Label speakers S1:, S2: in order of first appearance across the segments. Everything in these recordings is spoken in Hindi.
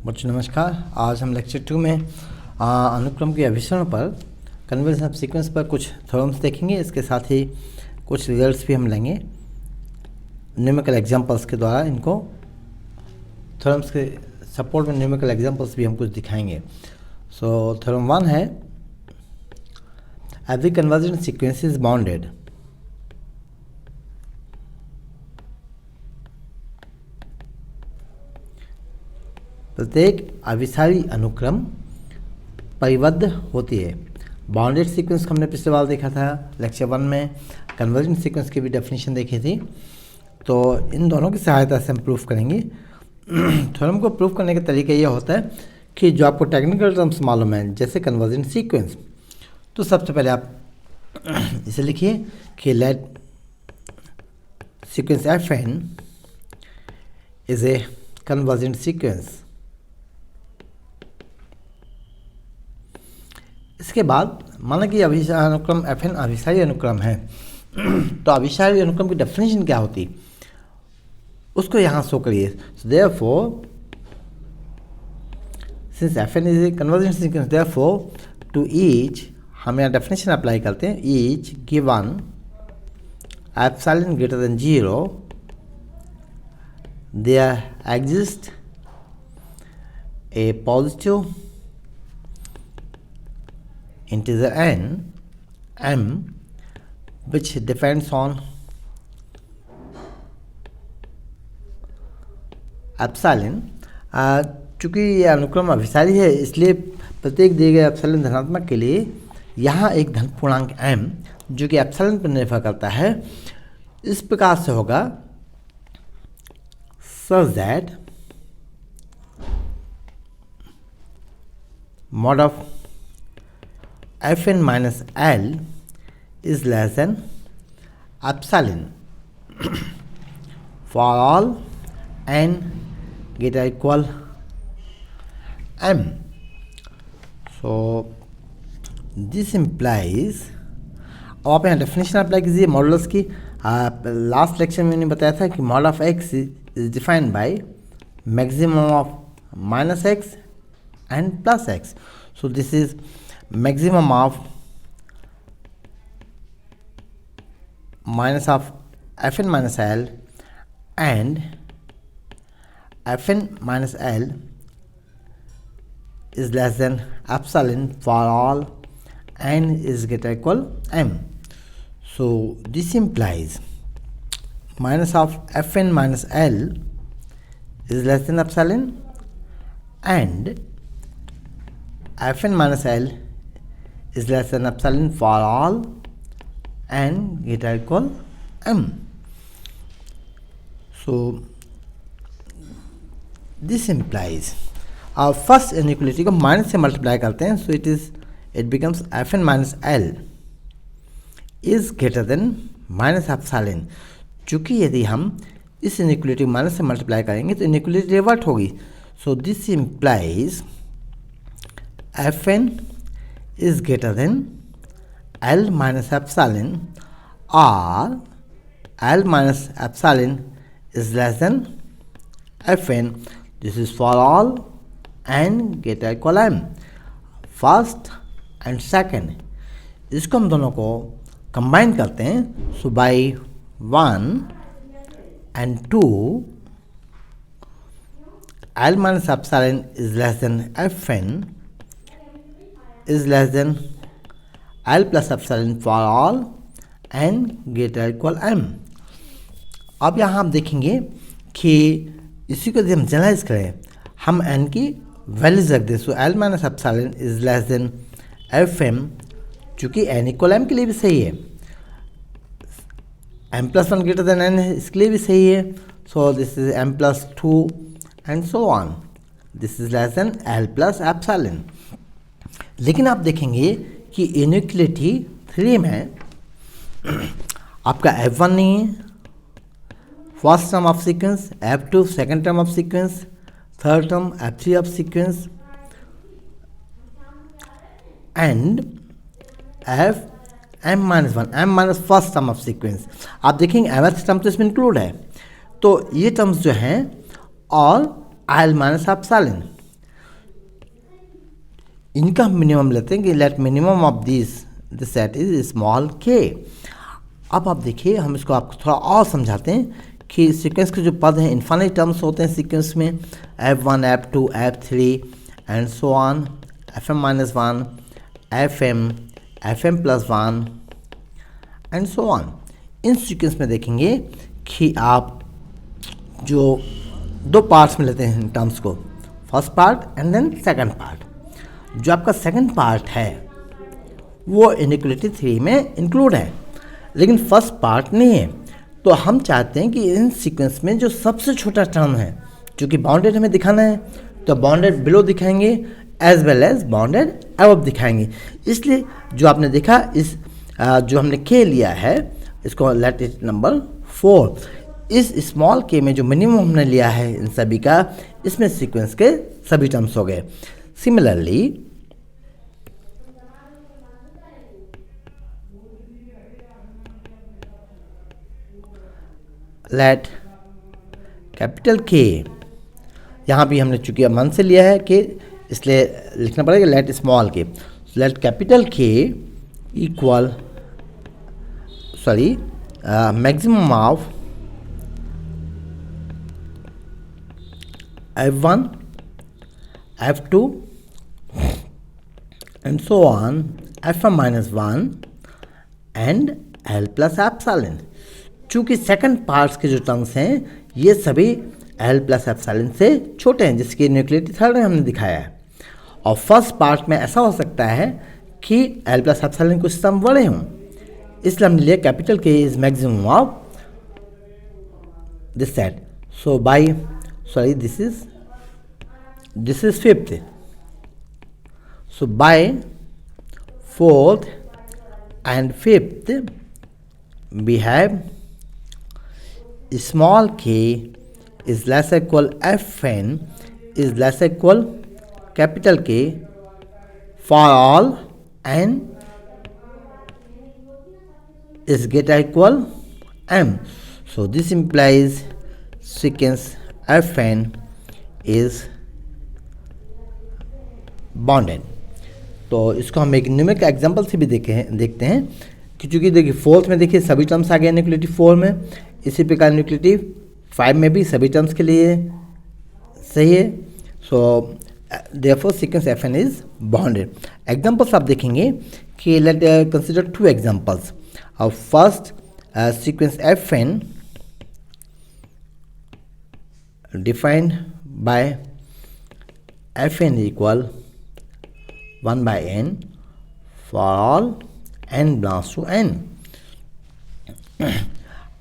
S1: बच्चों नमस्कार। आज हम लेक्चर 2 में अनुक्रम के अभिसरण पर कन्वर्जन ऑफ सीक्वेंस पर कुछ थ्योरम्स देखेंगे। इसके साथ ही कुछ रिजल्ट्स भी हम लेंगे न्यूमेरिकल एग्जांपल्स के द्वारा। इनको थ्योरम्स के सपोर्ट में न्यूमेरिकल एग्जांपल्स भी हम कुछ दिखाएंगे। सो थ्योरम 1 है, every conversion sequence is bounded. प्रत्येक अभिसारी अनुक्रम परिबद्ध होती है। बाउंडेड सीक्वेंस को हमने पिछले बार देखा था लेक्चर 1 में, कन्वर्जन सीक्वेंस की भी डेफिनेशन देखी थी। तो इन दोनों की सहायता से हम प्रूफ करेंगे। थ्योरम को प्रूफ करने का तरीका यह होता है कि जो आपको टेक्निकल टर्म्स मालूम है जैसे कन्वर्जन सीक्वेंस, तो सबसे पहले आप इसे लिखिए कि let sequence F N is a convergent sequence. इसके बाद माना कि अभिसारी अनुक्रम एफ एन अभिसारी अनुक्रम है, तो अभिसारी अनुक्रम की डेफिनेशन क्या होती उसको यहाँ शो करिए। So therefore since F N is a convergent sequence, therefore to each हम यहाँ डेफिनेशन अप्लाई करते हैं, each given epsilon greater than 0 there exist a positive integer n m which depends on epsilon. चूँकि ये अनुक्रम अभिसारी है इसलिए प्रत्येक दिए गए एप्सिलॉन धनात्मक के लिए यहाँ एक धन पूर्णांक m जो कि एप्सिलॉन पर निर्भर करता है इस प्रकार से होगा, such that mod of Fn minus L is less than epsilon for all n greater equal m. So this implies, अब आप यहाँ डेफिनेशन अप्लाई कीजिए मॉडुलस की। लास्ट लेक्चर में मैंने बताया था कि mod of x is defined by maximum of minus x and plus x. So this is maximum of minus of Fn minus L and Fn minus L is less than epsilon for all n is greater equal m. So this implies minus of Fn minus L is less than epsilon and Fn minus L is less than epsilon for all n greater equal m. So this implies our first inequality को माइनस से मल्टीप्लाई करते हैं, so it becomes Fn minus L is greater than minus epsilon। चूँकि यदि हम इस इनइक्वलिटी माइनस से मल्टीप्लाई करेंगे तो इनइक्वलिटी रिवर्ट होगी। So this implies Fn is greater than L minus epsilon or L minus epsilon is less than Fn. This is for all n greater equal m। First and second इसको हम दोनों को कंबाइन करते हैं। So by 1 and 2 L minus epsilon is less than Fn is less than L plus epsilon for all n greater equal m। अब यहाँ आप देखेंगे कि इसी को यदि हम जनरलाइज करें, हम n की वैल्यूज रख दें। सो L minus epsilon is less then Fm, चूँकि n इक्वल m के लिए भी सही है, m plus 1 greater than n है इसके लिए भी सही है। So this is m plus 2 and so on, this is less then L plus epsilon। लेकिन आप देखेंगे कि इनइक्वलिटी 3 में आपका F1 नहीं है, first term of sequence, F2 second term of sequence, third term F3 of sequence and m minus 1 m minus first term of sequence. आप देखेंगे mth टर्म तो इसमें इंक्लूड है, तो ये टर्म्स जो हैं ऑल L माइनस एप्सिलॉन, इनका हम मिनिमम लेते हैं कि let minimum of this set is small K. अब आप देखिए, हम इसको आपको थोड़ा और समझाते हैं कि सीक्वेंस के जो पद हैं इनफाइनाइट टर्म्स होते हैं सीक्वेंस में, f1 f2 f3 and so on, fm-1 fm+1 and so on. In sequence में देखेंगे कि आप जो दो पार्ट्स में लेते हैं इन टर्म्स को, first part and then second part. जो आपका सेकंड पार्ट है वो इनइक्वालिटी 3 में इंक्लूड है, लेकिन फर्स्ट पार्ट नहीं है। तो हम चाहते हैं कि इन सीक्वेंस में जो सबसे छोटा टर्म है, जो कि बाउंडेड हमें दिखाना है, तो बाउंडेड बिलो दिखाएंगे as well as bounded above दिखाएंगे। इसलिए जो आपने देखा, इस जो हमने के लिया है, इसको लेट इट नंबर 4। इस स्मॉल के में जो मिनिमम हमने लिया है इन सभी का, इसमें सीक्वेंस के सभी टर्म्स हो गए। सिमिलरली लेट कैपिटल के, यहाँ भी हमने चूंकि मन से लिया है कि, इसलिए लिखना पड़ेगा लेट स्मॉल के। लेट कैपिटल के equal maximum of f1 f2 and so on fm-1 and l plus epsilon. चूँकि सेकंड पार्ट्स के जो टर्म्स हैं ये सभी l प्लस एप्सिलॉन से छोटे हैं, जिसकी न्यूक्लियोरिटी थर्ड में हमने दिखाया है। और फर्स्ट पार्ट में ऐसा हो सकता है कि l प्लस एप्सिलॉन कुछ टर्म बड़े हों, इसलिए हमने लिया capital K is maximum of this set. So by this is fifth. So by fourth and fifth we have small k is less equal fn is less equal capital K for all n is greater equal m. So this implies sequence fn is bonded. तो इसको हम एक न्यूमेरिक एग्जांपल से भी देखते हैं कि चूँकि देखिए फोर्थ में देखिए सभी टर्म्स आ गए न्यूक्लियोरिटी 4 में, इसी प्रकार न्यूक्लियोरिटी 5 में भी सभी टर्म्स के लिए सही है। So therefore sequence FN is bounded. Examples आप देखेंगे कि let consider 2 examples. First sequence FN defined by fn equal 1 by n for all n belongs to n।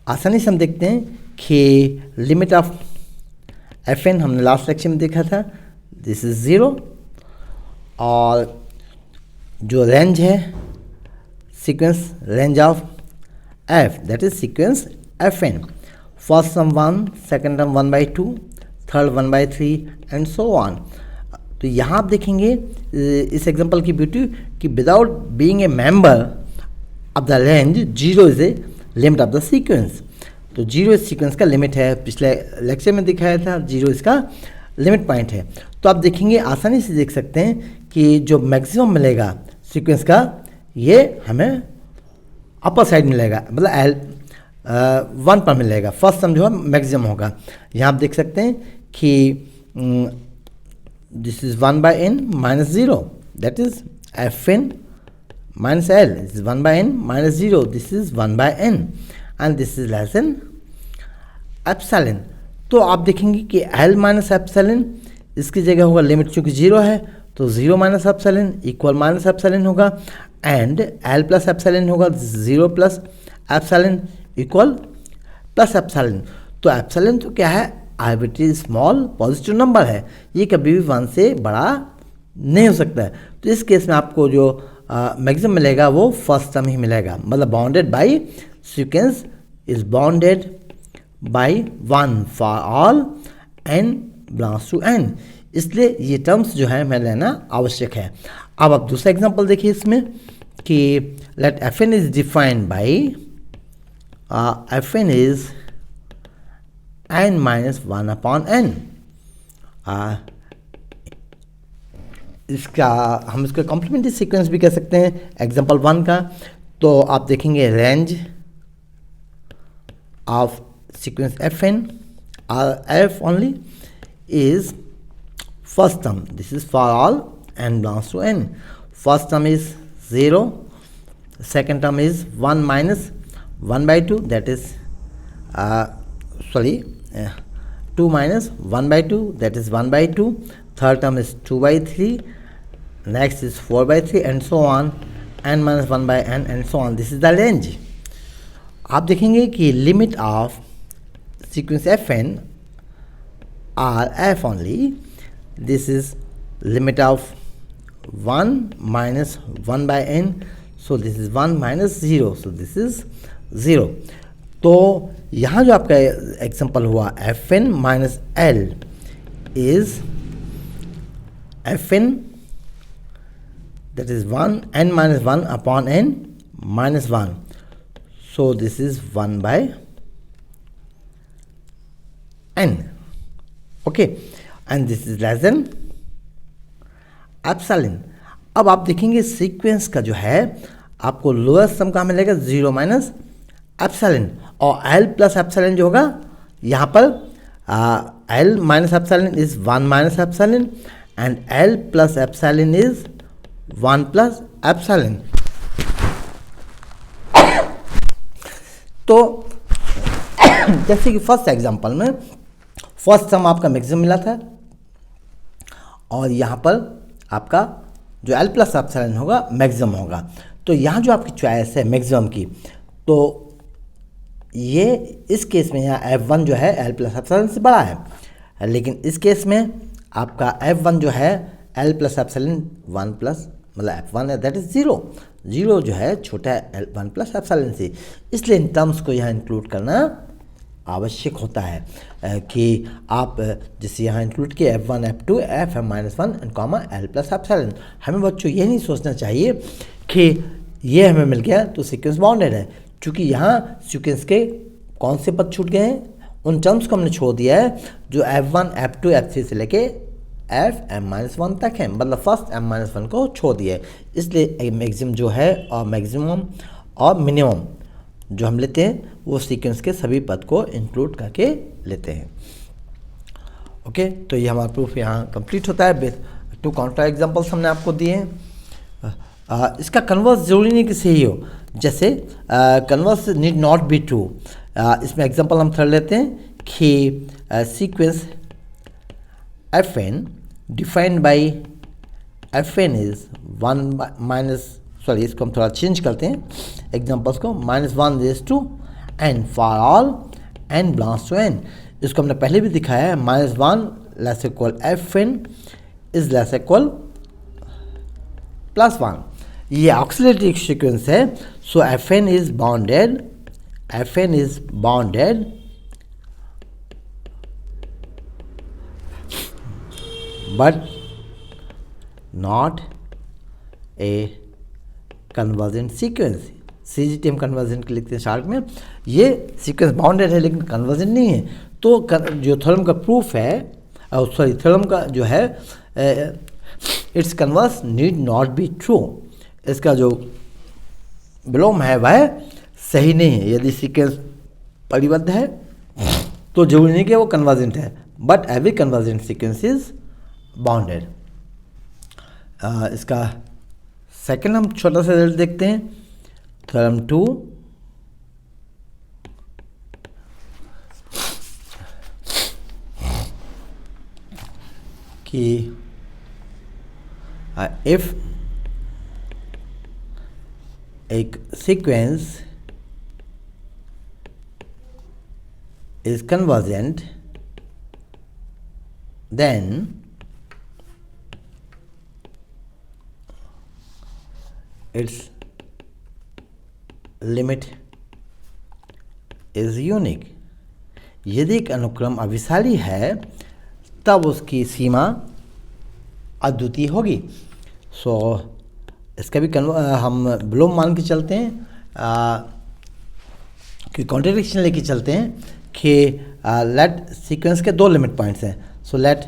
S1: आसानी से हम देखते हैं कि लिमिट ऑफ fn हमने लास्ट लेक्चर में देखा था, दिस इज 0। और जो रेंज है sequence range of f, that is sequence fn। First term 1, second term 1 by 2, third 1 by 3 and so on. तो यहाँ आप देखेंगे इस एग्जांपल की ब्यूटी कि without being a member of the range 0 is a limit of the sequence. तो 0 इस सीक्वेंस का लिमिट है, पिछले लेक्चर में दिखाया था 0 इसका लिमिट पॉइंट है। तो आप देखेंगे आसानी से देख सकते हैं कि जो मैक्सिमम मिलेगा सीक्वेंस का ये हमें अपर साइड मिलेगा, मतलब L1 पर मिलेगा। फर्स्ट टर्म जो है मैक्सिमम होगा। यहाँ आप देख सकते हैं कि this is 1 by n minus 0, that is fn minus l. This is 1 by n minus 0, this is 1 by n and this is less than epsilon। तो आप देखेंगे कि l माइनस एप्सिलॉन इसकी जगह होगा, लिमिट चूँकि 0 है तो 0 minus epsilon equal minus epsilon होगा, एंड l प्लस एप्सिलॉन होगा 0 plus epsilon equal plus epsilon. तो एप्सिलॉन तो क्या है, आर्बिट्री स्मॉल पॉजिटिव नंबर है, ये कभी भी 1 से बड़ा नहीं हो सकता है। तो इस केस में आपको जो मैक्सिमम मिलेगा वो फर्स्ट टर्म ही मिलेगा, मतलब bounded by sequence is bounded by 1 for all n belongs to n। इसलिए ये टर्म्स जो है हमें लेना आवश्यक है। अब आप दूसरा एग्जांपल देखिए इसमें कि let fn is defined by fn is n minus 1 upon n। इसका हम इसको कॉम्प्लीमेंट्री सीक्वेंस भी कह सकते हैं एग्जांपल 1 का। तो आप देखेंगे range of sequence fn f only is first term, this is for all n belongs to n. First term is 0, second term is 1 minus 1 by 2, that is 2 minus 1 by 2, that is 1 by 2. Third term is 2 by 3, next is 4 by 3 and so on, n minus 1 by n and so on. This is the range. आप देखेंगे कि limit of sequence fn are f only. This is limit of 1 minus 1 by n, so this is 1 minus 0, so this is 0. तो यहाँ जो आपका एग्जांपल हुआ fn minus l is fn, that is 1 n minus 1 upon n minus 1, so this is 1 by n, okay, and this is less than epsilon. अब आप देखेंगे सीक्वेंस का जो है आपको लोएस्ट सम कहाँ मिलेगा 0 माइनस एप्सिलॉन, और l प्लस एप्सिलॉन जो होगा यहाँ पर l minus epsilon is 1 minus epsilon and l plus epsilon is 1 plus epsilon. तो जैसे कि फर्स्ट एग्जांपल में फर्स्ट सम आपका मैक्सिमम मिला था और यहाँ पर आपका जो l प्लस एप्सिलॉन होगा मैक्सिमम होगा. तो यहाँ जो आपकी चॉइस है मैक्सिमम की, तो ये इस केस में यहाँ f1 जो है l प्लस एप्सिलॉन से बड़ा है, लेकिन इस केस में आपका f1 जो है l प्लस एप्सिलॉन 1 प्लस मतलब f1 है, दैट इज 0. 0 जो है छोटा है l1 प्लस एप्सिलॉन से, इसलिए इन टर्म्स को यहाँ इंक्लूड करना आवश्यक होता है कि आप जैसे यहाँ इंक्लूड किए f1 f2 fm minus 1 and comma l plus epsilon. हमें बच्चों ये नहीं सोचना चाहिए कि ये हमें मिल गया तो सीक्वेंस बाउंडेड है, क्योंकि यहाँ सीक्वेंस के कौन से पद छूट गए हैं, उन टर्म्स को हमने छोड़ दिया है जो f1 f2 f3 से लेके fm माइनस 1 तक है, मतलब फर्स्ट m माइनस 1 को छोड़ दिया है. इसलिए मैक्सिमम जो है और मैक्सिमम और मिनिमम जो हम लेते हैं वो सीक्वेंस के सभी पद को इंक्लूड करके लेते हैं. ओके, तो ये हमारा प्रूफ यहाँ कंप्लीट होता है. 2 काउंटर एग्जांपल्स हमने आपको दिए हैं. इसका कन्वर्स ज़रूरी नहीं कि सही हो, जैसे converse need not be true. इसमें एग्जांपल हम थर्ड लेते हैं कि sequence fn defined by fn is 1 minus, sorry इसको हम थोड़ा चेंज करते हैं एग्जांपल्स को, -1 raised to n for all n belongs to n. इसको हमने पहले भी दिखाया है, -1 less equal fn is less equal +1. ये ऑक्सिलरी सीक्वेंस है, so fn is bounded, fn is bounded but not a convergent sequence. CGT हम कन्वर्जेंट के लिखते हैं शार्ट में. ये सीक्वेंस बाउंडेड है लेकिन कन्वर्जेंट नहीं है. तो जो थ्योरम का प्रूफ है, सॉरी थ्योरम का जो है it's converse need not be true. इसका जो विलोम है वह सही नहीं है. यदि सीक्वेंस परिबद्ध है तो जरूरी नहीं कि वो कन्वर्जेंट है, but every convergent sequence is bounded. इसका सेकेंड हम छोटा सा रिजल्ट देखते हैं. थ्योरम 2, कि इफ एक sequence is convergent, then its limit is unique. यदि एक अनुक्रम अभिसारी है तब उसकी सीमा अद्वितीय होगी. सो इसका भी हम विलोम मान के चलते हैं कि कॉन्ट्रडिक्शन लेके चलते हैं कि लेट सीक्वेंस के 2 लिमिट पॉइंट्स हैं. So let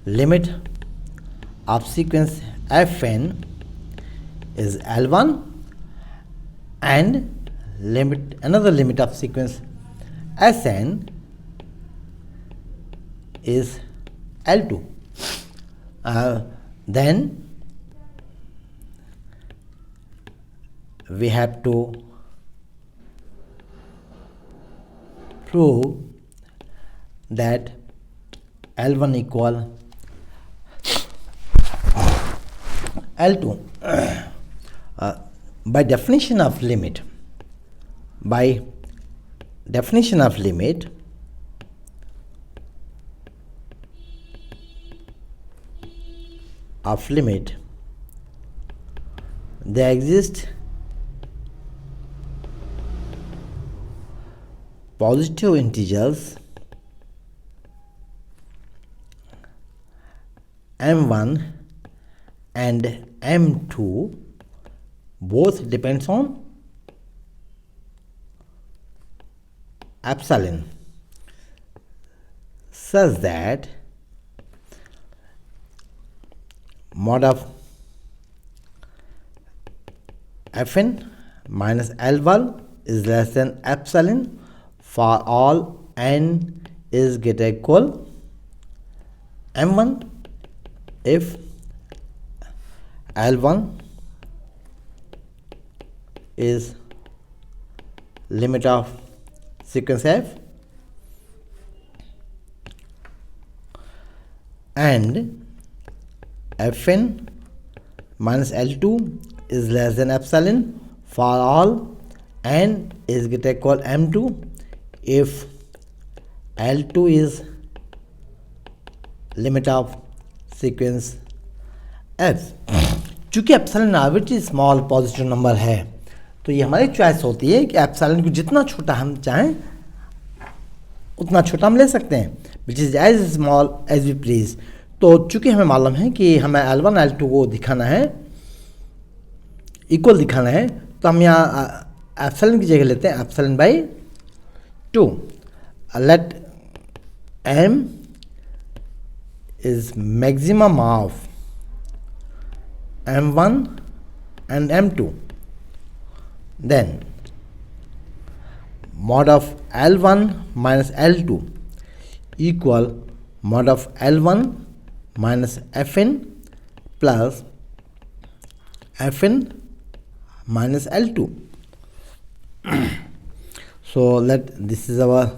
S1: limit of sequence Fn is L1 and another limit of sequence Sn is L2. Then we have to prove that L1 equal L2 by definition of limit. By definition of limit, there exist positive integers m1 and m2, both depends on epsilon, such that mod of Fn minus L1 is less than epsilon for all n is greater equal m1 if L1 is limit of sequence F and Fn minus L2 is less than epsilon for all n is greater equal m2 if L2 is limit of sequence F. चूँकि epsilon arbitrary small positive number है तो ये हमारी चॉइस होती है कि एप्सिलॉन को जितना छोटा हम चाहें उतना छोटा हम ले सकते हैं, which is as small as we please. तो चूँकि हमें मालूम है कि हमें L1 L2 को दिखाना है, इक्वल दिखाना है, तो हम यहाँ एप्सिलॉन की जगह लेते हैं epsilon by 2। Let m is maximum of m1 and m2, then mod of L1 minus L2 equal mod of L1 minus Fn plus Fn minus L2. So this is our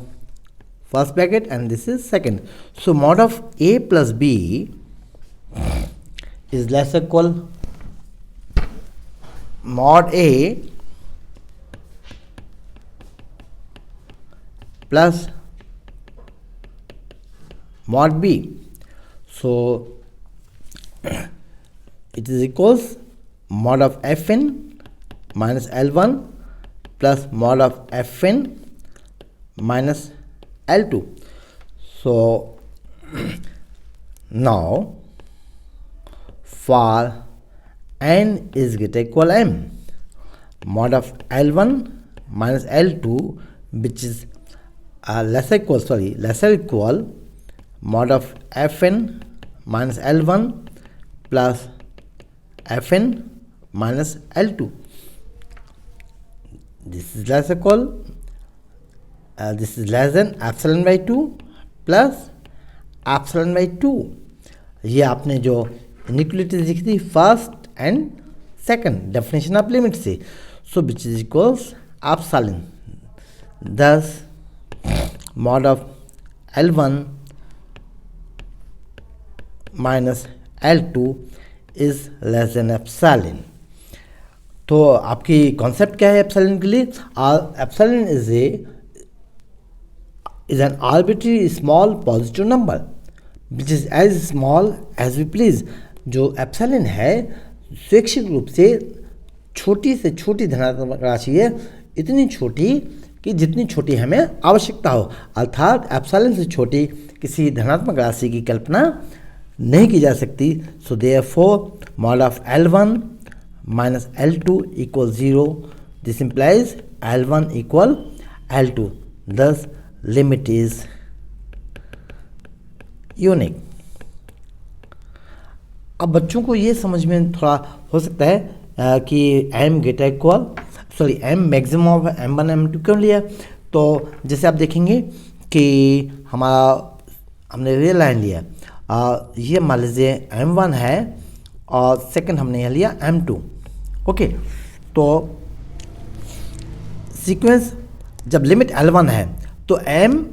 S1: first bracket and this is second. So mod of A plus B is less equal mod A plus mod B. So it is equals mod of Fn minus L1 plus mod of Fn minus L2. So now for n is greater equal m, mod of L1 minus L2, which is lesser equal mod of Fn minus L1 plus Fn minus L2. This is less equal this is less than epsilon by 2 plus epsilon by 2. ये आपने जो इनइक्वलिटी लिखी थी first and second definition of limit से, so which is equals epsilon. Thus mod of L1 minus L2 is less than epsilon. तो आपकी कॉन्सेप्ट क्या है एप्सिलॉन के लिए? Epsilon is an arbitrary small positive number which is as small as we please. जो एप्सिलॉन है स्वैच्छिक रूप से छोटी धनात्मक राशि है, इतनी छोटी कि जितनी छोटी हमें आवश्यकता हो, अर्थात एप्सिलॉन से छोटी किसी धनात्मक राशि की कल्पना नहीं की जा सकती. So therefore mod of L1 minus L2 equals 0. This implies L1 equal L2. Thus limit is unique. अब बच्चों को ये समझ में थोड़ा हो सकता है कि M greater equal M maximum of M1 M2 क्यों लिया। तो जैसे आप देखेंगे कि हमने ये लाइन लिया, ये मान लीजिए M1 है और सेकंड हमने यहाँ लिया M2। ओके, तो सीक्वेंस जब लिमिट L1 है तो n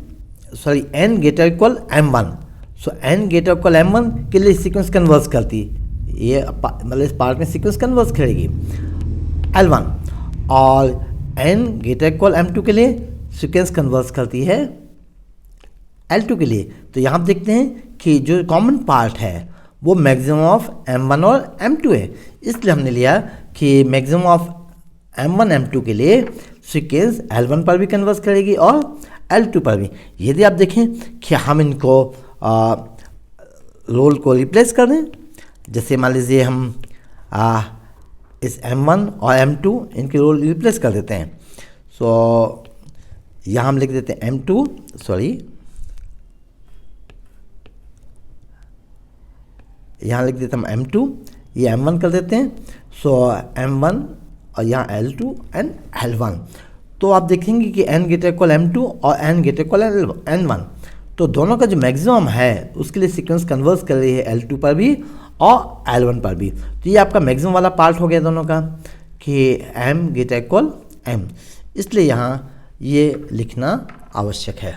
S1: ग्रेटर इक्वल M1, सो n ग्रेटर इक्वल M1 के लिए सीक्वेंस कन्वर्स करती, ये मतलब इस पार्ट में सीक्वेंस कन्वर्स करेगी L1, और n ग्रेटर इक्वल M2 के लिए सीक्वेंस कन्वर्स करती है L2 के लिए। तो यहाँ आप देखते हैं कि जो कॉमन पार्ट है वो मैक्सिमम ऑफ M1 और M2 है, इसलिए हमने लिया कि मैक्सिमम ऑफ M1 M2 के लिए सीक्वेंस L1 पर भी कन्वर्स करेगी और L2 पर भी। यदि आप देखें कि हम इनको रोल को रिप्लेस कर दें, जैसे मान लीजिए हम इस M1 और M2 इनके रोल रिप्लेस कर देते हैं। सो यहाँ हम लिख देते हैं M2 यहाँ लिख देते हैं M2, ये M1 कर देते हैं। सो M1 और यहाँ L2 एंड L1। तो आप देखेंगे कि n ग्रेटर इक्वल M2 और n ग्रेटर इक्वल N1, तो दोनों का जो मैक्सिमम है उसके लिए सीक्वेंस कन्वर्स कर रही है L2 पर भी और L1 पर भी। तो ये आपका मैक्सिमम वाला पार्ट हो गया दोनों का कि m ग्रेटर इक्वल m, इसलिए यहाँ ये लिखना आवश्यक है।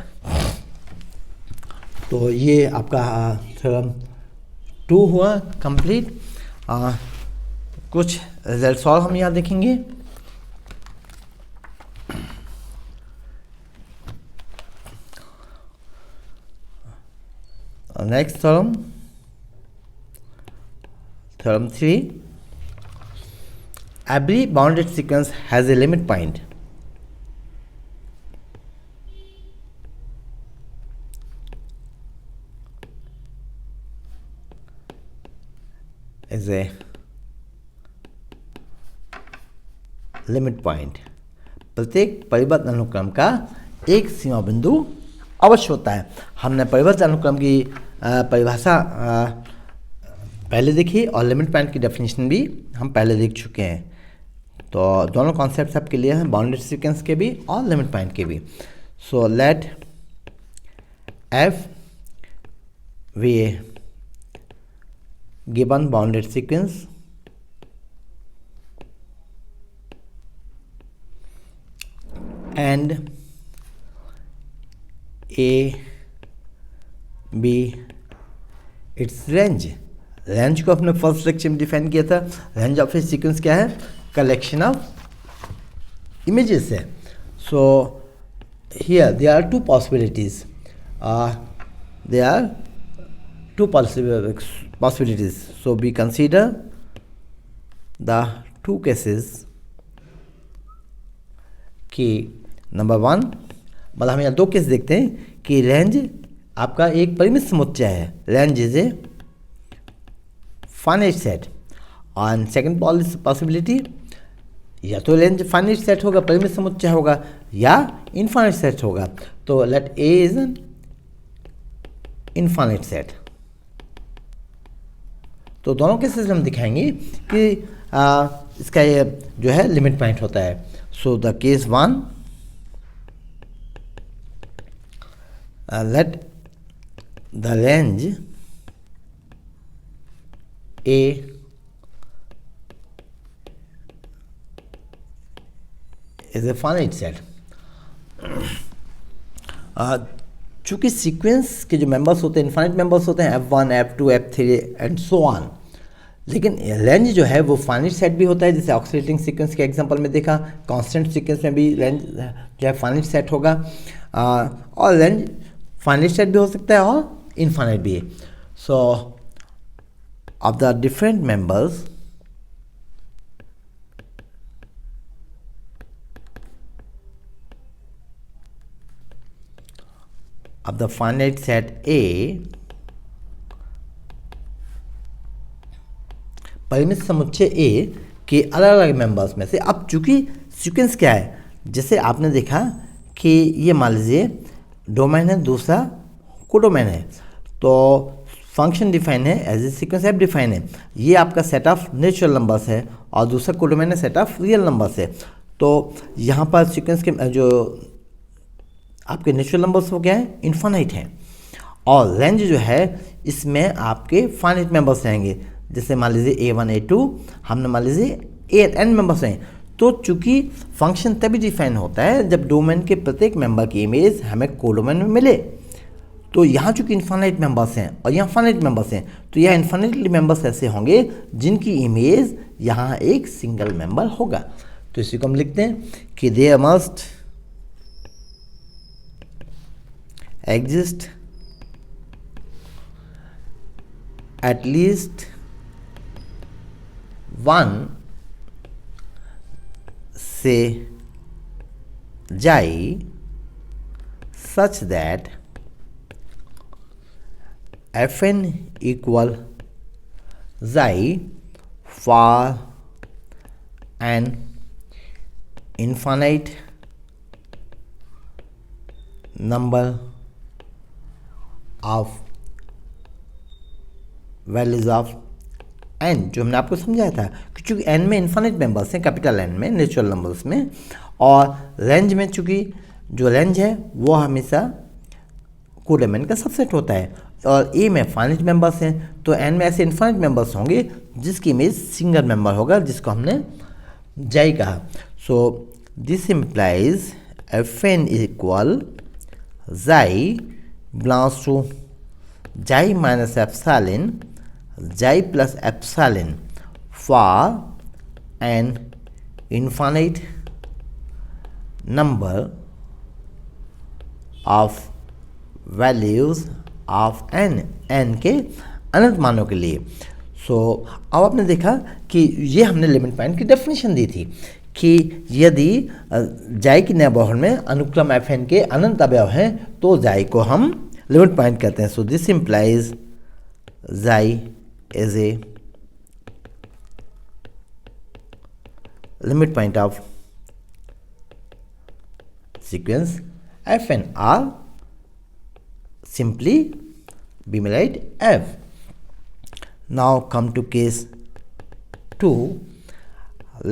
S1: तो ये आपका थ्योरम 2 हुआ कंप्लीट। कुछ रिजल्ट्स और हम यहाँ देखेंगे। Next theorem 3, every bounded sequence has a limit point is a limit point. प्रत्येक परिवर्त अनुक्रम का एक सीमा बिंदु अवश्य होता है। हमने परिवर्त अनुक्रम की परिभाषा पहले देखी और लिमिट पॉइंट की डेफिनेशन भी हम पहले देख चुके हैं। तो दोनों कॉन्सेप्ट्स आपके लिए हैं, बाउंडेड सीक्वेंस के भी और लिमिट पॉइंट के भी। So let F be given bounded sequence and A B its range को अपने फर्स्ट लेक्चर में डिफाइन किया था। रेंज ऑफ ए सीक्वेंस क्या है? कलेक्शन ऑफ इमेजेस है। So here there are two possibilities, so we consider the two cases कि नंबर 1, मतलब हम यहाँ 2 केस देखते हैं कि रेंज आपका एक परिमित समुच्चय है, range is a finite set. और सेकंड पॉसिबिलिटी, या तो रेंज फाइनाइट सेट होगा, परिमित समुच्चय होगा, या इनफाइनाइट सेट होगा। तो let A is an infinite set. तो दोनों केसेस हम दिखाएंगे कि इसका ये जो है लिमिट पॉइंट होता है। So the case 1, let the range A is a finite set। चूँकि सीक्वेंस के जो मेंबर्स होते हैं इनफाइनाइट मेंबर्स होते हैं F1, F2, F3 and so on, लेकिन रेंज जो है वो फाइनाइट सेट भी होता है, जैसे ऑक्सीलेटिंग सीक्वेंस के एग्जांपल में देखा। कांस्टेंट सीक्वेंस में भी रेंज जो है फाइनाइट सेट होगा, और रेंज फाइनाइट सेट भी हो सकता है और इनफाइनाइट भी है। सो of the different members of the finite set A, परिमित समुच्चय A के अलग अलग मेंबर्स में से, अब चूंकि सीक्वेंस क्या है, जैसे आपने देखा कि ये मान लीजिए डोमेन है, दूसरा कोडोमेन है। तो फंक्शन डिफाइन है, as a sequence F define है। ये आपका सेट ऑफ नेचुरल नंबर्स है और दूसरा कोडोमेन है सेट ऑफ रियल नंबर्स है। तो यहाँ पर सीक्वेंस के जो आपके नेचुरल नंबर्स वो क्या है, इन्फानाइट है, और रेंज जो है इसमें आपके फाइनाइट मेंबर्स रहेंगे। जैसे मान लीजिए A1 A2, हमने मान लीजिए n मेंबर्स हैं। तो चूंकि फंक्शन तभी डिफाइन होता है जब डोमेन के प्रत्येक मेंबर की इमेज हमें कोडोमेन में मिले। तो यहाँ चूंकि इन्फानाइट मेंबर्स हैं और यहाँ फाइनाइट मेंबर्स हैं, तो यह इन्फानाइटली मेंबर्स ऐसे होंगे जिनकी इमेज यहाँ एक सिंगल मेंबर होगा। तो इसी को हम लिखते हैं कि there must exist at least one say xi such that fn equal xi for an infinite number of values of n, जो हमने आपको समझाया था कि चूँकि n में इन्फानिट मेंबर्स हैं, कैपिटल N में, नेचुरल नंबर्स में, और रेंज में चूँकि जो रेंज है वो हमेशा कोडोमेन का सबसेट होता है, और A में फाइनाइट मेंबर्स हैं, तो n में ऐसे इन्फानिट मेंबर्स होंगे जिसकी इमेज सिंगल मेंबर होगा, जिसको हमने जाई कहा। So this implies fn equal xi belongs to xi minus epsilon xi plus epsilon for an infinite number of values of n के अनंत मानों के लिए। सो अब आपने देखा कि ये हमने लिमिट पॉइंट की डेफिनेशन दी थी कि यदि xi की नेबरहुड में अनुक्रम fn के अनंत अवयव हैं तो xi को हम लिमिट पॉइंट कहते हैं। सो this implies xi is a limit point of sequence fn, or simply we may write f. Now come to case 2.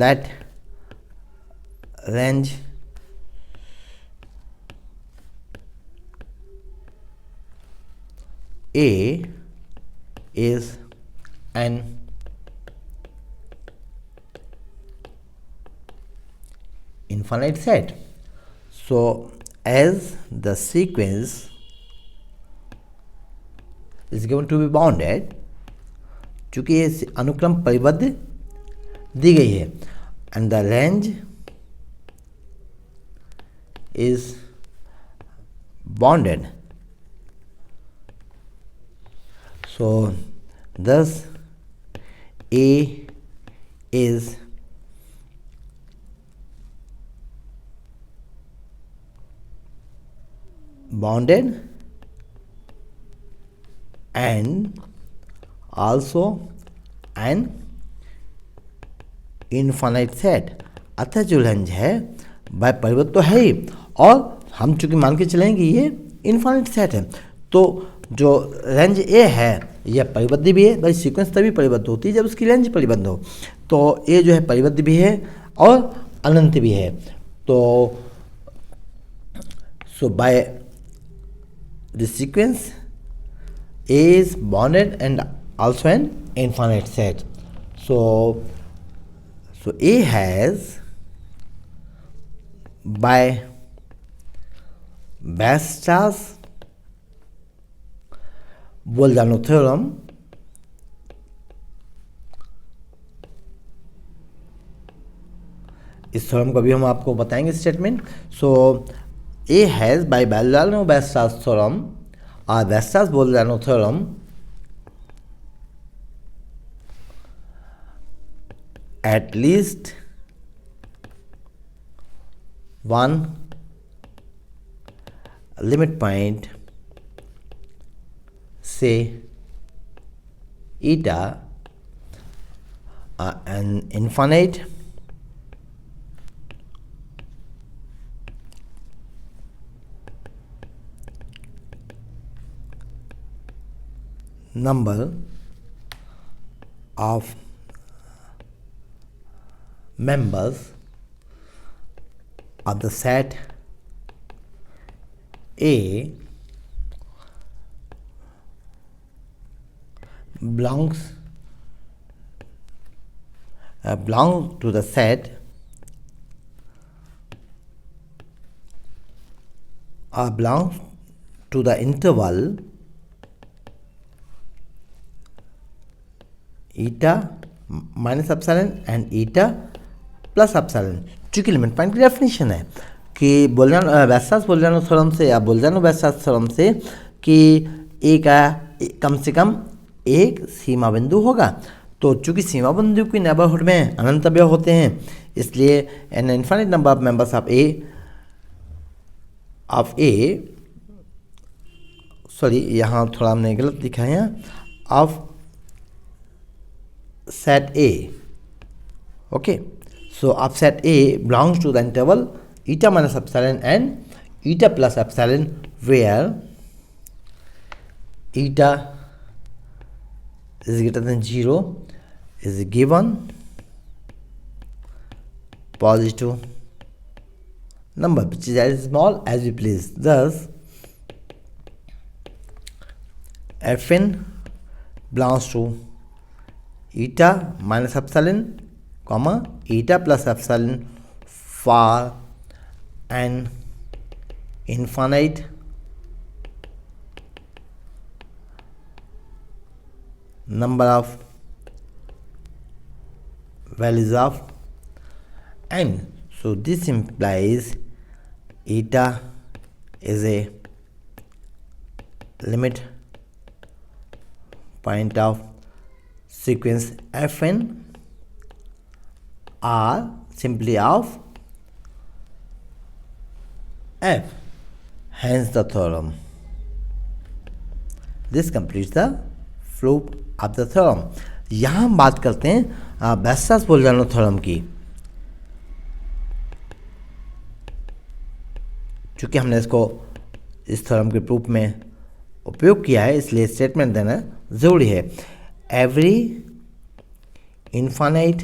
S1: Let range A is an infinite set. So as the sequence is given to be bounded, चूँकि ये अनुक्रम परिबद्ध दी गई है, and the range is bounded, so thus A is bounded and also an infinite set। अतः जो रेंज है वह परिबद्ध तो है ही, और हम चूंकि मान के चलेंगे ये इन्फाइनाइट सेट है, तो जो रेंज ए है यह परिबद्ध भी है। भाई सीक्वेंस तभी परिबद्ध होती है जब उसकी रेंज परिबद्ध हो, तो ए जो है परिबद्ध भी है और अनंत भी है। तो so by the sequence A is bounded and also an infinite set. So A has by Weierstrass Bolzano theorem इस थ्योरम को भी हम आपको बताएंगे statement. So A has by Bolzano-Weierstrass theorem और Weierstrass-Bolzano theorem at least one limit point, say eta, an infinite number of members of the set A belong to the set or belongs to the interval eta minus epsilon and eta plus epsilon. चूँकि लिमिट पॉइंट की डेफिनेशन है कि वेस्टर्स-बोलियानो थ्योरम से या बोलियानो-वेस्टर्स थ्योरम से कि ए का कम से कम एक सीमा बिंदु होगा। तो चूँकि सीमा बिंदु की नेबरहुड में अनंत अवयव होते हैं, इसलिए an infinite number of members of A यहाँ थोड़ा हमने गलत लिखा है, of set A. Okay, so of set A belongs to the interval eta minus epsilon and eta plus epsilon, where eta is greater than 0 is given positive number which is as small as we please. Thus Fn belongs to eta minus epsilon comma eta plus epsilon for an infinite number of values of n. So this implies eta is a limit point of sequence Fn or simply of F. Hence the theorem. This completes the proof of the theorem. यहाँ हम बात करते हैं वेस्टर्स-बोलियानो थ्योरम की। चूँकि हमने इसको इस थ्योरम के प्रूफ में उपयोग किया है, इसलिए स्टेटमेंट देना ज़रूरी है। Every infinite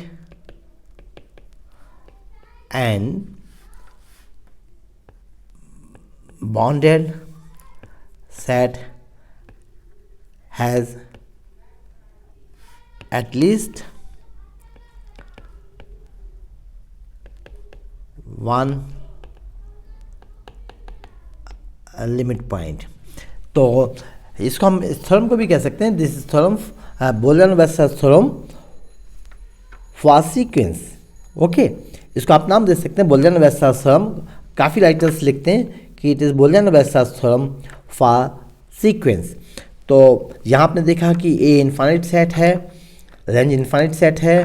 S1: and bounded set has at least one limit point. तो इसको हम इस थ्योरम को भी कह सकते हैं, this is theorem Bolzano Weierstrass theorem for sequence. Okay, इसको आप नाम दे सकते हैं बोलियानो-वेस्टर्स थ्योरम। काफ़ी राइटर्स लिखते हैं कि it is Bolzano Weierstrass theorem for sequence. तो यहाँ आपने देखा कि ए इनफाइनाइट सेट है, रेंज इनफाइनाइट सेट है,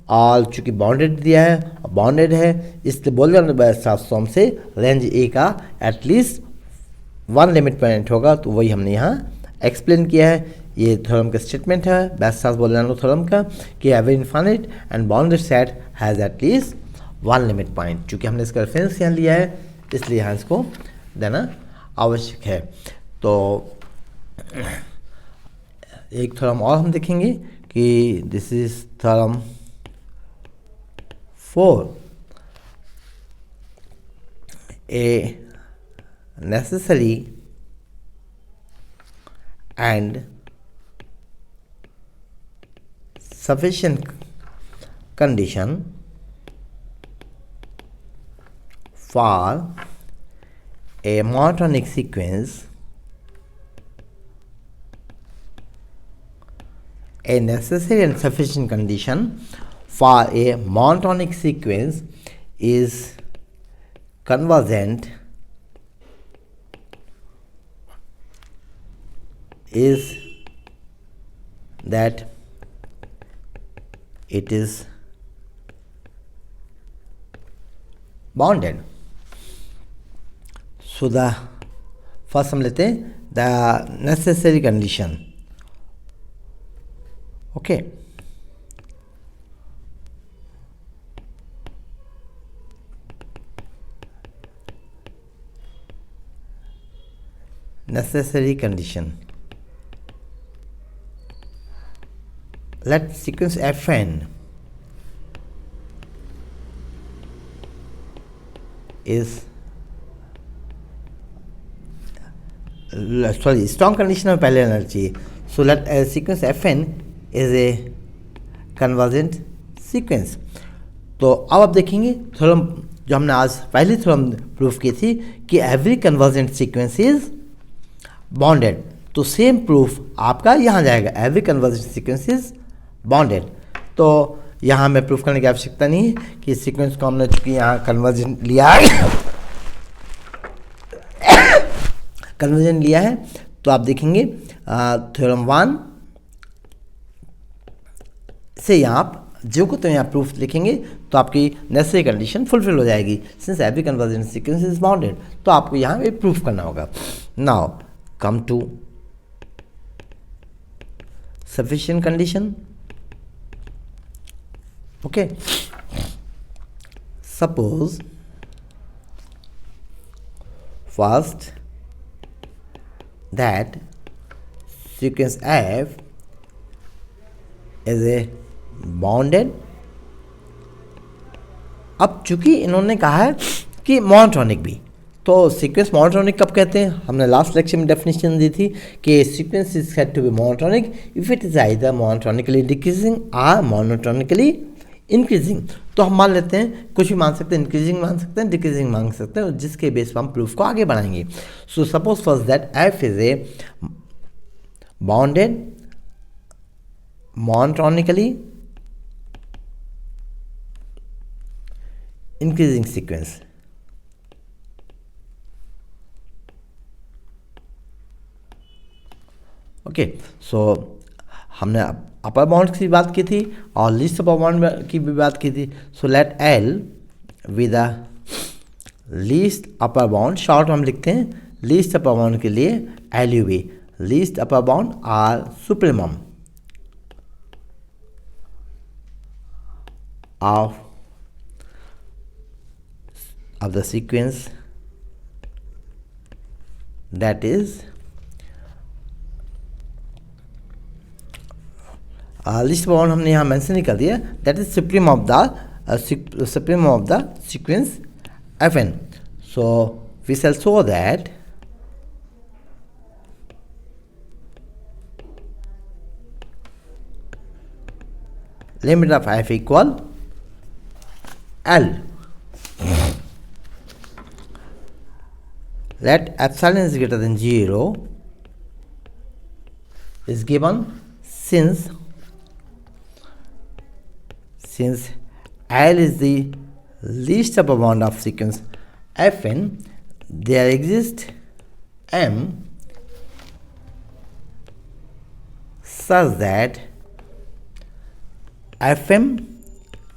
S1: और चूँकि बाउंडेड दिया है और बाउंडेड है, इसलिए बोलियानो-वेस्टर्स थ्योरम से रेंज ए का एटलीस्ट वन लिमिट पॉइंट होगा। तो वही हमने यहाँ एक्सप्लेन किया है। ये थ्योरम का स्टेटमेंट है वेस्टर्स-बोलियानो थ्योरम का कि every infinite and bounded set has at least one limit point. चूँकि हमने इसका रेफरेंस यहाँ लिया है, इसलिए यहाँ इसको देना आवश्यक है। तो एक थ्योरम और हम देखेंगे कि this is theorem 4, A necessary and sufficient condition for a monotonic sequence, a necessary and sufficient condition for a monotonic sequence is convergent is that it is bounded. So the first हम लेते हैं the necessary condition. Okay, necessary condition let sequence Fn is strong condition में पहले आना चाहिए. So let sequence Fn is a convergent sequence. तो अब आप देखेंगे थ्योरम जो हमने आज पहली थ्योरम प्रूफ की थी कि every convergent sequence is bonded. तो सेम प्रूफ आपका यहाँ जाएगा, every convergent sequence is bonded. तो यहाँ हमें प्रूफ करने की आवश्यकता नहीं है कि सीक्वेंस को हमने चूंकि यहाँ कन्वर्जेंट लिया है कन्वर्जेंट लिया है. तो आप देखेंगे थ्योरम 1 से यहाँ आप जो को तो यहाँ प्रूफ लिखेंगे तो आपकी नेसेसरी कंडीशन फुलफिल हो जाएगी. Since every convergent sequence is bounded, तो आपको यहाँ पे प्रूफ करना होगा. Now come to sufficient condition. Okay, suppose first that sequence F is a bounded. अब चूंकि इन्होंने कहा है कि मोनोटोनिक भी, तो सीक्वेंस मोनोटोनिक कब कहते हैं? हमने लास्ट लेक्चर में डेफिनेशन दी थी कि sequence is said to be monotonic if it is either monotonically decreasing और मोनोटोनिकली इंक्रीजिंग. तो हम मान लेते हैं, कुछ भी मान सकते हैं, इंक्रीजिंग मान सकते हैं, डिक्रीजिंग मान सकते हैं, जिसके बेस पर हम प्रूफ को आगे बढ़ाएंगे. So suppose first that F is a bounded monotonically increasing sequence. Okay, so हमने अपर बाउंड की बात की थी और लीस्ट अपर बाउंड की भी बात की थी. So let L with the least upper bound, short हम लिखते हैं लीस्ट अपर बाउंड के लिए L U B, least upper bound are supremum of the sequence that is least bound हमने यहाँ मेंशन ही कर दिया, that is supreme of the sequence Fn. So we shall show that limit of F equal L. Let epsilon is greater than 0 is given since L is the least upper bound of sequence Fn, there exists M such that Fm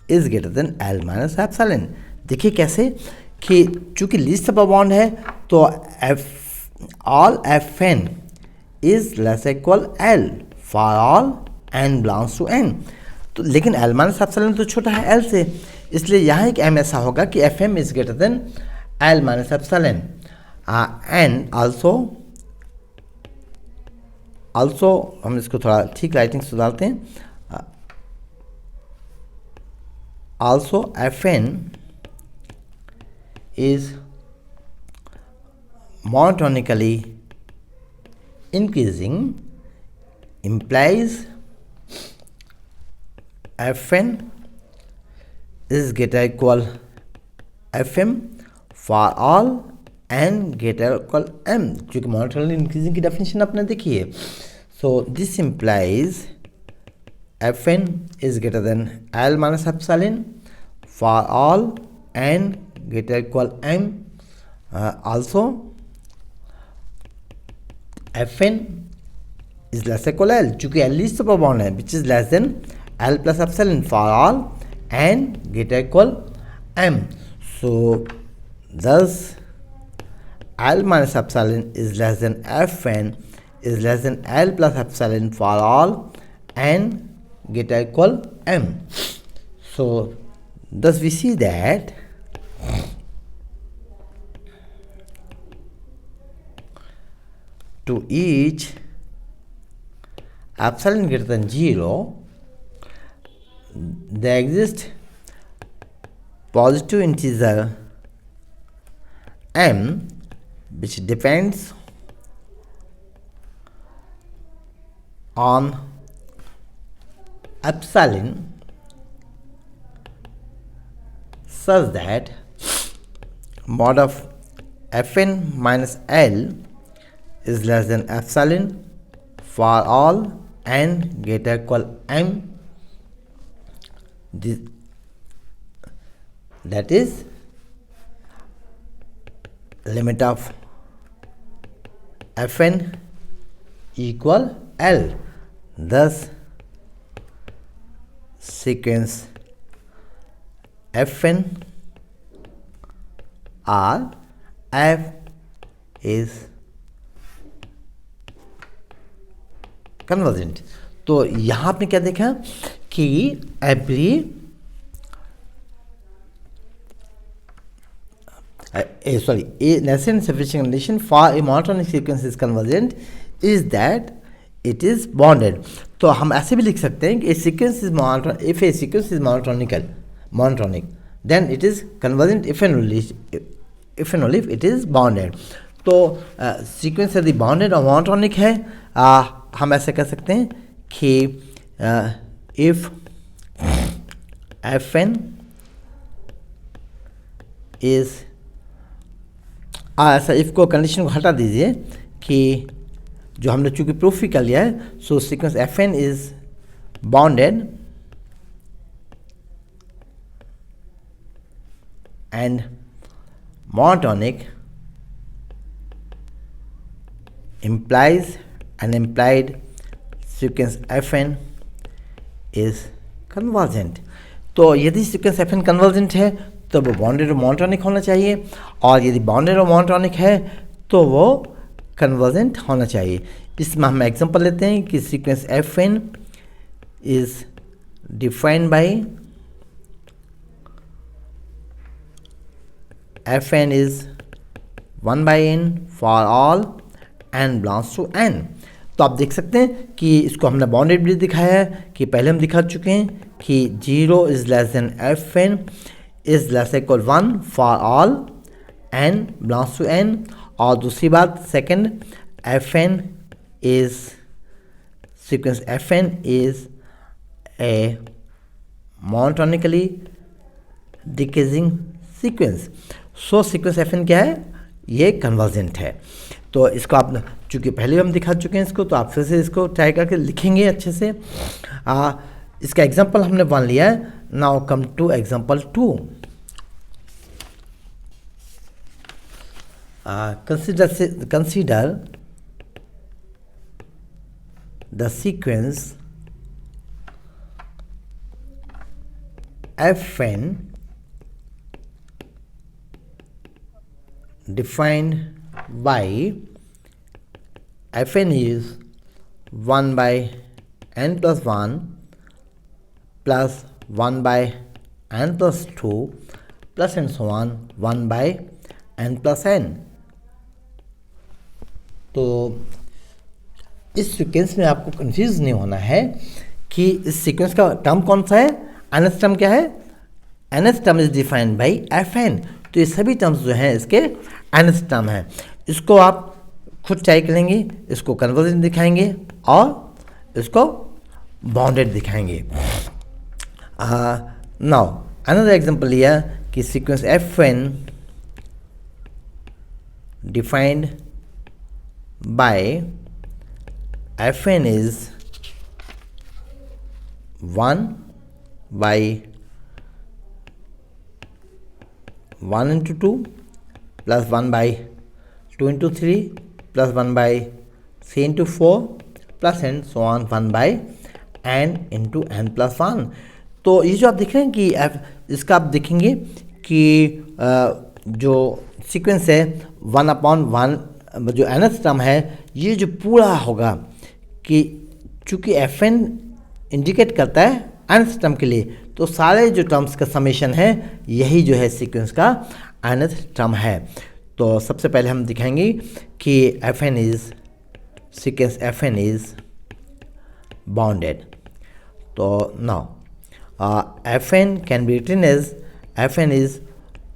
S1: is greater than L minus epsilon. देखिए कैसे कि चूंकि लीस्ट अपर बाउंड है तो all Fn is less equal L for all n belongs to n. तो लेकिन L माइनस एप्सिलॉन तो छोटा है L से, इसलिए यहाँ एक M ऐसा होगा कि Fm is greater than L minus epsilon. And also हम इसको थोड़ा ठीक राइटिंग सुधारते हैं. Also Fn is monotonically increasing implies Fn is greater equal Fm for all n greater equal m, क्योंकि monotonically increasing की डेफिनेशन आपने देखी है. So this implies Fn is greater than L minus epsilon for all n greater equal m. Also Fn is less equal L, चूँकि L लीस्ट अपर बाउंड है, which is less than L plus epsilon for all n greater equal m. So thus L minus epsilon is less than Fn is less than L plus epsilon for all n greater equal m. So thus we see that to each epsilon greater than 0 there exists positive integer m which depends on epsilon such that mod of fn minus l is less than epsilon for all n greater equal m. That is limit of fn equal l. Thus sequence fn or f is convergent. तो यहाँ आपने क्या देखा कि every a necessary and sufficient condition for a monotonic sequence is convergent is that it is bonded. तो हम ऐसे भी लिख सकते हैं कि a sequence is monotonic if a sequence is monotonic then it is convergent if and only if it is bonded. तो सीक्वेंस यदि बॉन्डेड और मोनोटॉनिक है हम ऐसे कह सकते हैं कि इफ एफ एन इज ऐसा इफ को कंडीशन को हटा दीजिए कि जो हमने चूंकि प्रूफ ही कर लिया है. So sequence F N is bounded and monotonic implies an implied sequence fn is convergent. तो यदि sequence fn convergent है तो वो बॉन्डेड और मोनोटॉनिक होना चाहिए, और यदि बॉन्डेड और मोनोटॉनिक है तो वो कन्वर्जेंट होना चाहिए. इसमें हम एग्जांपल लेते हैं कि sequence fn is defined by fn is 1 by n for all n belongs to n. तो आप देख सकते हैं कि इसको हमने बाउंडेड भी दिखाया है कि पहले हम दिखा चुके हैं कि 0 is less than f N is less equal 1 for all n belongs to n. और दूसरी बात second f N is sequence F N is a monotonically decreasing sequence. So sequence F n क्या है, ये कन्वर्जेंट है. तो इसको आप चूँकि पहले हम दिखा चुके हैं इसको, तो आप फिर से इसको ट्राई करके लिखेंगे अच्छे से. इसका एग्जांपल हमने 1 लिया है. Now come to example 2. Consider the sequence F n defined by fn is 1 by n plus 1 plus 1 by n plus 2 plus and so on 1 by n plus n. तो इस सीक्वेंस में आपको कंफ्यूज नहीं होना है कि इस सीक्वेंस का टर्म कौन सा है. nth टर्म क्या है, nth term is defined by fn. तो ये सभी टर्म्स जो हैं इसके nth टर्म है. इसको आप खुद ट्राई करेंगे, इसको कन्वर्जेंट दिखाएंगे और इसको बॉन्डेड दिखाएंगे. नाउ अनदर एग्जांपल लिया कि sequence F n defined by f N is 1 by 1 into 2 plus 1 by 2 into 3 plus 1 by 3 into 4 plus and so on 1 by n into n plus 1. तो ये जो आप देख रहे हैं कि इसका आप देखेंगे कि जो सीक्वेंस है 1/1 जो nth टर्म है, ये जो पूरा होगा कि चूँकि एफ एन इंडिकेट करता है nth टर्म के लिए, तो सारे जो टर्म्स का समेशन है यही जो है सीक्वेंस का nth टर्म है. तो सबसे पहले हम दिखाएंगे कि f N is sequence F N is bounded. तो now Fn can be written as Fn is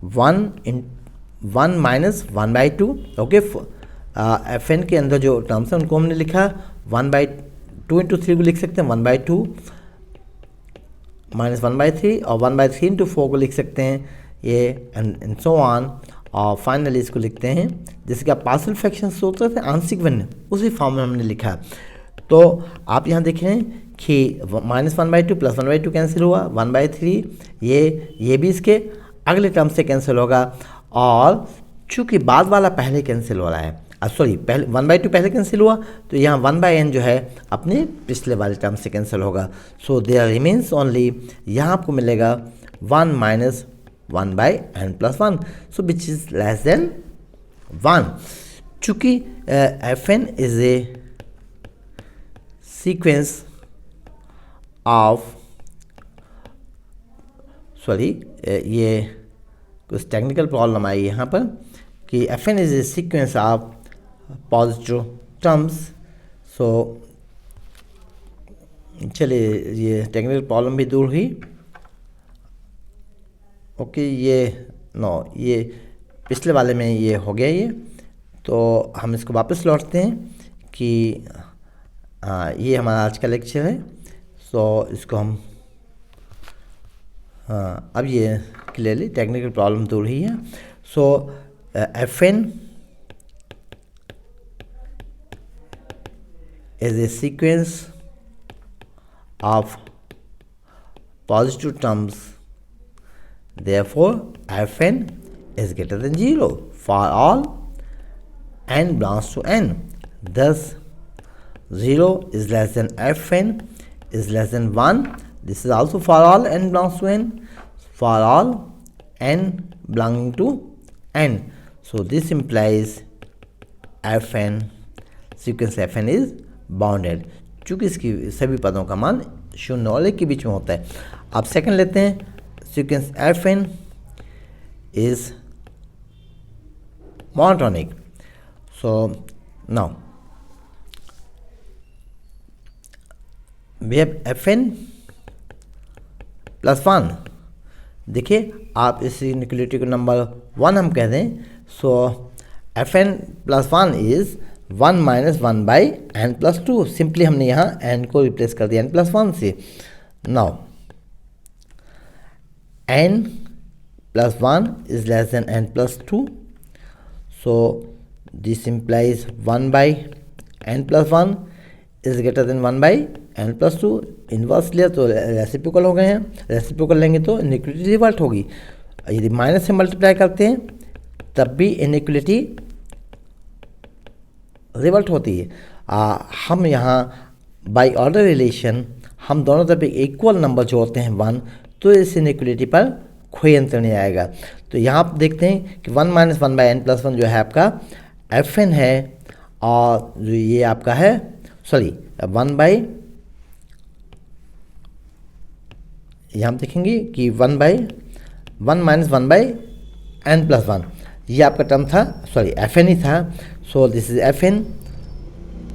S1: 1 minus 1 by 2. Okay, Fn के अंदर जो टर्म्स हैं उनको हमने लिखा 1 by 2 into 3 को लिख सकते हैं 1 by 2 minus 1 by 3, और 1 by 3 into 4 को लिख सकते हैं ये, एंड सो ऑन। और फाइनली इसको लिखते हैं जैसे कि आप पार्शियल फ्रैक्शंस होते थे आंशिक भिन्न, उसी फॉर्म में हमने लिखा। तो आप यहाँ देख रहे हैं कि -1/2 + 1/2 कैंसिल हुआ, 1/3 ये भी इसके अगले टर्म से कैंसिल होगा, और चूँकि बाद वाला पहले कैंसिल हो रहा है, सॉरी पहले 1/2 पहले कैंसिल हुआ, तो यहाँ 1/n जो है अपने पिछले वाले टर्म से कैंसिल होगा। सो देयर रिमेन्स ओनली, यहाँ आपको मिलेगा 1 minus 1/n + 1, so which is less than 1। चूँकि Fn is a sequence of, sorry ये कुछ टेक्निकल प्रॉब्लम आई यहाँ पर कि Fn is a sequence of positive terms. So चलिए ये टेक्निकल प्रॉब्लम भी दूर हुई। ओके, ये पिछले वाले में ये हो गया ये, तो हम इसको वापस लौटते हैं कि ये हमारा आज का लेक्चर है। सो इसको हम अब ये क्लियरली टेक्निकल प्रॉब्लम दूर हुई है। So Fn is a sequence of positive terms, therefore Fn is greater than 0 for all n belongs to n. Thus 0 is less than Fn is less than 1. This is also for all n belongs to n, for all n belonging to n. So this implies Fn, sequence Fn is bounded, चूँकि इसकी सभी पदों का मान 0 और 1 के बीच में होता है। अब सेकंड लेते हैं, sequence Fn is monotonic. So now we have Fn + 1। देखिए, आप इस इनइक्वालिटी को नंबर 1 हम कह दें, सो Fn + 1 is 1 minus 1/n + 2। Simply हमने यहाँ n को रिप्लेस कर दिया n + 1 से। Now n + 1 is less then n + 2, so this implies 1/n + 1 is greater than 1/n + 2। Inverse लिया तो रेसिप्रोकल हो गए हैं, रेसिप्रोकल लेंगे तो इनइक्वालिटी रिवर्ट होगी। यदि माइनस से मल्टीप्लाई करते हैं तब भी इनइक्वालिटी रिवर्ट होती है। हम यहाँ बाय ऑर्डर रिलेशन हम दोनों तरफ इक्वल नंबर जो होते हैं 1, तो इस इनइक्वालिटी पर कोई अंतर नहीं आएगा। तो यहाँ आप देखते हैं कि 1 minus 1/n + 1 जो है आपका Fn है, और जो ये आपका है, सॉरी यहाँ आप देखेंगे कि 1 minus 1/n + 1 ये आपका टर्म था, सॉरी Fn ही था। सो दिस इज Fn,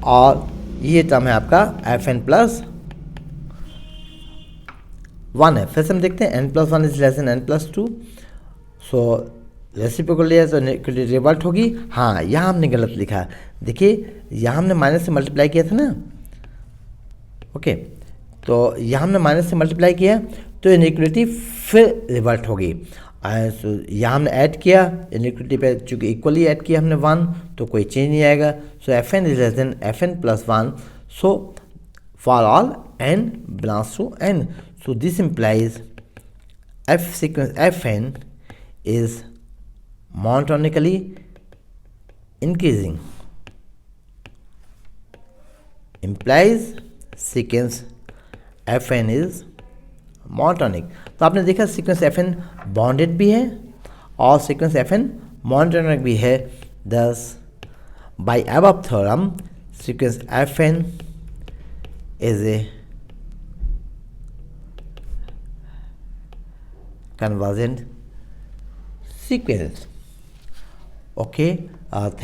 S1: और ये टर्म है आपका Fn + 1 है। फिर से हम देखते हैं n + 1 is less then n + 2। So reciprocal लिया तो रिवर्ट होगी। हाँ, यहाँ हमने गलत लिखा। देखिए, यहाँ हमने माइनस से मल्टीप्लाई किया था ना, ओके, तो यहाँ हमने माइनस से मल्टीप्लाई किया तो इनइक्वालिटी फिर रिवर्ट होगी। यहाँ हमने ऐड किया इनइक्वालिटी पे, चूँकि इक्वली ऐड किया हमने 1, तो कोई चेंज नहीं आएगा। सो Fn is less then Fn + 1, so for all n belongs to n। So this implies sequence Fn is monotonically increasing, implies sequence Fn is monotonic. तो आपने देखा सीक्वेंस Fn बॉन्डेड भी है और सीक्वेंस Fn मोनोटोनिक भी है। Thus by above theorem sequence Fn is a convergent sequence. Okay, thank